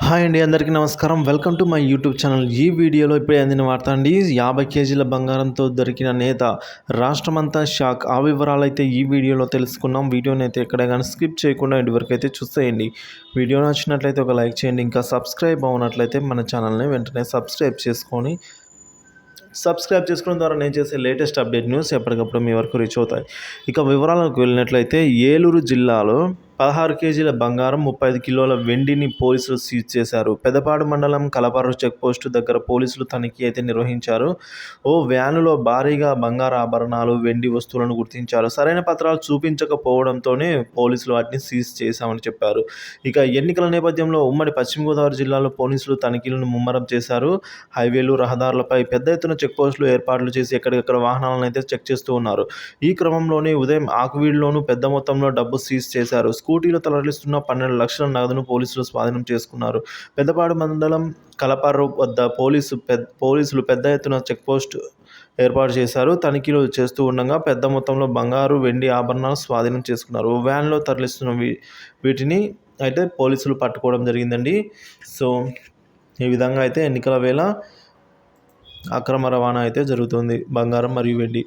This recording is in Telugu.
హాయ్ అండి, అందరికీ నమస్కారం. Welcome to my YouTube channel. ఈ వీడియోలో ఇప్పుడే అందిన వార్త అండి. 50 కేజీల బంగారంతో దొరికిన నేత, రాష్ట్రమంతా షాక్. ఆ వివరాలైతే ఈ వీడియోలో తెలుసుకున్నాం. వీడియోని అయితే ఎక్కడ కానీ స్కిప్ చేయకుండా ఎండ్ వరకు అయితే చూసేయండి. వీడియో నచ్చినట్లయితే ఒక లైక్ చేయండి. ఇంకా సబ్స్క్రైబ్ అవునట్లయితే మన ఛానల్ని వెంటనే సబ్స్క్రైబ్ చేసుకోవడం ద్వారా నేను చేసే లేటెస్ట్ అప్డేట్ న్యూస్ ఎప్పటికప్పుడు మీ వరకు రీచ్ అవుతాయి. ఇక వివరాలకు వెళ్ళినట్లయితే ఏలూరు జిల్లాలో 16 కేజీల బంగారం, 35 కిలోల వెండిని పోలీసులు సీజ్ చేశారు. పెదపాడు మండలం కలపర్రు చెక్పోస్టు దగ్గర పోలీసులు తనిఖీ అయితే నిర్వహించారు. ఓ వ్యానులో భారీగా బంగారు ఆభరణాలు, వెండి వస్తువులను గుర్తించారు. సరైన పత్రాలు చూపించకపోవడంతోనే పోలీసులు వాటిని సీజ్ చేశామని చెప్పారు. ఇక ఎన్నికల నేపథ్యంలో ఉమ్మడి పశ్చిమ గోదావరి జిల్లాలో పోలీసులు తనిఖీలను ముమ్మరం చేశారు. హైవేలు, రహదారులపై పెద్ద ఎత్తున చెక్పోస్టులు ఏర్పాట్లు చేసి ఎక్కడికక్కడ వాహనాలను అయితే చెక్ చేస్తూ ఉన్నారు. ఈ క్రమంలోనే ఉదయం ఆకువీడులోనూ పెద్ద మొత్తంలో డబ్బు సీజ్ చేశారు. స్కూటీలో తరలిస్తున్న 12 లక్షల నగదును పోలీసులు స్వాధీనం చేసుకున్నారు. పెద్దపాడు మండలం కలపర్రు వద్ద పోలీసులు పెద్ద ఎత్తున చెక్పోస్ట్ ఏర్పాటు చేశారు. తనిఖీలు చేస్తూ ఉండగా పెద్ద మొత్తంలో బంగారు, వెండి ఆభరణాలు స్వాధీనం చేసుకున్నారు. వ్యాన్లో తరలిస్తున్న వీటిని అయితే పోలీసులు పట్టుకోవడం జరిగిందండి. సో ఈ విధంగా అయితే ఎన్నికల వేళ అక్రమ రవాణా అయితే జరుగుతుంది, బంగారం మరియు వెండి.